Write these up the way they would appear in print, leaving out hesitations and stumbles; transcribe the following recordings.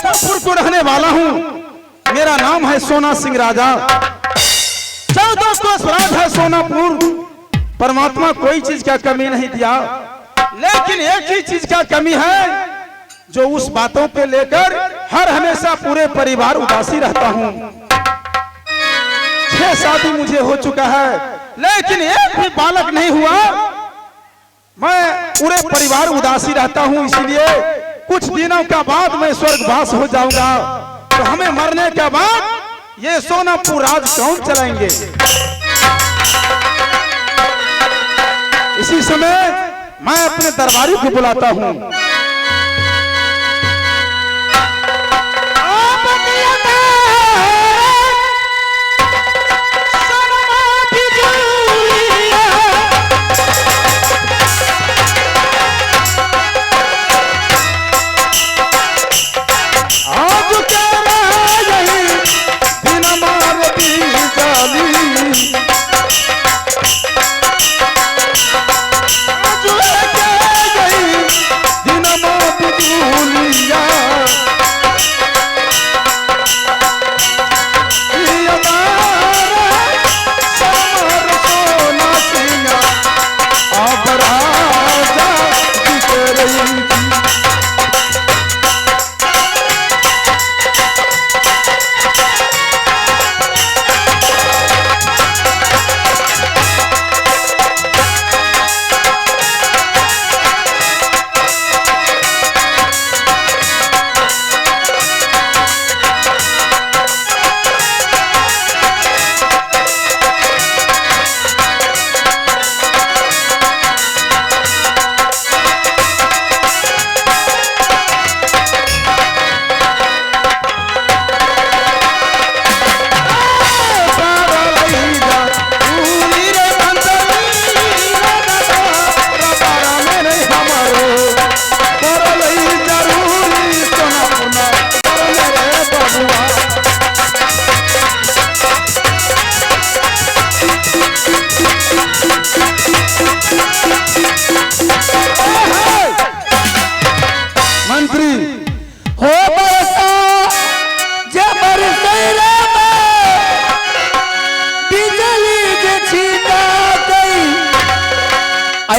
सोनापुर को रहने वाला हूँ। मेरा नाम है सोना सिंह राजा। 14 कोस राज है सोनापुर। परमात्मा कोई चीज का कमी नहीं दिया, लेकिन एक ही चीज का कमी है, जो उस बातों पे लेकर हर हमेशा पूरे परिवार उदासी रहता हूँ। 6 शादी मुझे हो चुका है, लेकिन एक भी बालक नहीं हुआ। मैं पूरे परिवार उदासी रहता हूँ, इसलिए कुछ दिनों का बाद मैं स्वर्गवास हो जाऊंगा। तो हमें मरने के बाद ये सोनापुर राज कौन चलाएंगे? इसी समय मैं अपने दरबारी को बुलाता हूँ।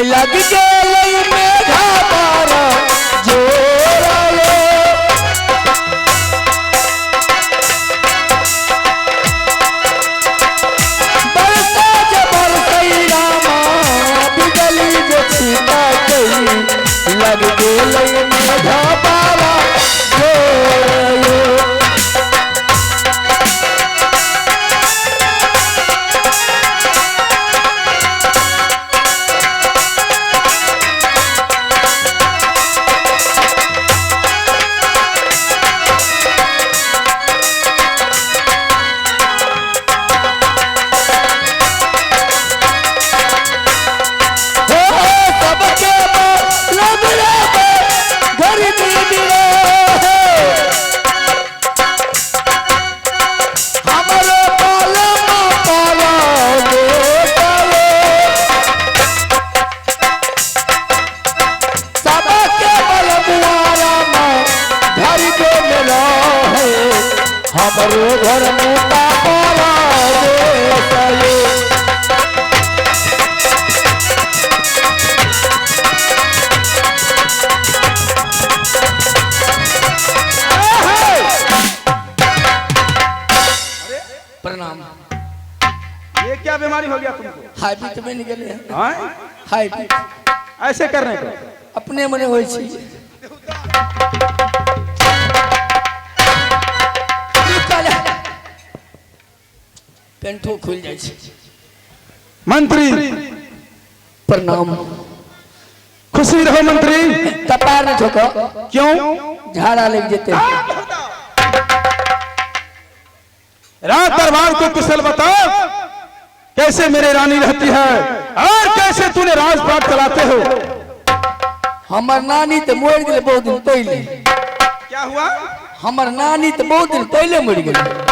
लग गई मेघा बारा जोरालो बरसा जबर सही रामा बिजली जो सीता गई लग गई मेघा बारा जोरालो हमारे घर मोटा पारा दे प्रणाम। ये क्या बीमारी हो गया तुमको? हाई बीट में निकले हाँ? हाई बीट ऐसे करने को अपने मने होई छी। पेंटो खुल जाए छी। मंत्री प्रणाम। खुशी रहो मंत्री। कपार न ठोको। क्यों? झाड़ा लग जेते। रात दरबार को कुशल बताओ, कैसे मेरे रानी रहती है और कैसे तूने राजपाट चलाते हो? हमर नानी तो मर गए बहुत दिन पहले। क्या हुआ? हमर नानी तो बहुत दिन पहले मर गई।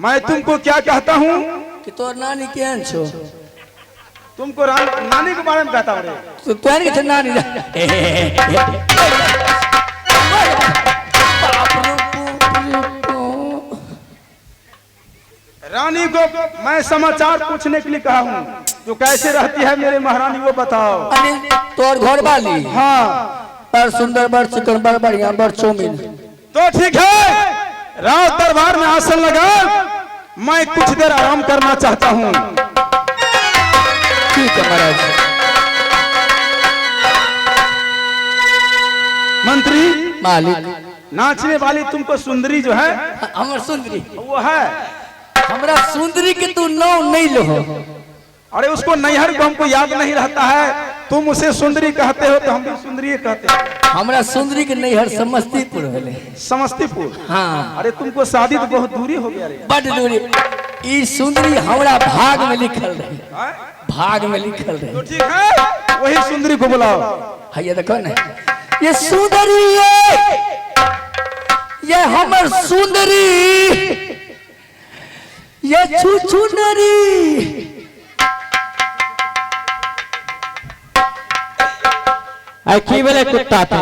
मैं तुमको क्या कहता हूँ कि तोर नानी केहन छो? तुमको नानी के बारे में कहता हूँ। तो तोहन के नानी तुमको मैं समाचार पूछने के लिए कहा हूँ, जो कैसे रहती है मेरे महारानी वो बताओ। अरे तोर घर वाली हाँ बड़ सुंदर, बड़ चिकन, बड़ बढ़िया, बड़ चौमिन। तो ठीक है, राव दरबार में आसन लगा, मैं कुछ देर आराम करना चाहता हूँ। ठीक है महाराज। मंत्री मालिक नाचने वाली तुमको सुंदरी जो है हमर सुंदरी, वो है। हमरा सुंदरी के तू नाम नहीं लो। अरे उसको नैहर को हमको याद नहीं रहता है, तुम उसे सुंदरी कहते हो तो हम भी सुंदरी कहते हैं। हमरा सुंदरी के नैहर समस्तीपुर है। समस्तीपुर? हाँ। अरे तुमको शादी तो बहुत दूरी हो गया रे। बड़ दूरी। ई सुंदरी हमरा भाग में लिखल रही, भाग में लिखल रही। तो ठीक है, वही सुंदरी को बुलाओ। भैया देखो ना, ये सुंदरी ये हमर सुंदरी, ये छुछुनरी। की बोले कुत्ता था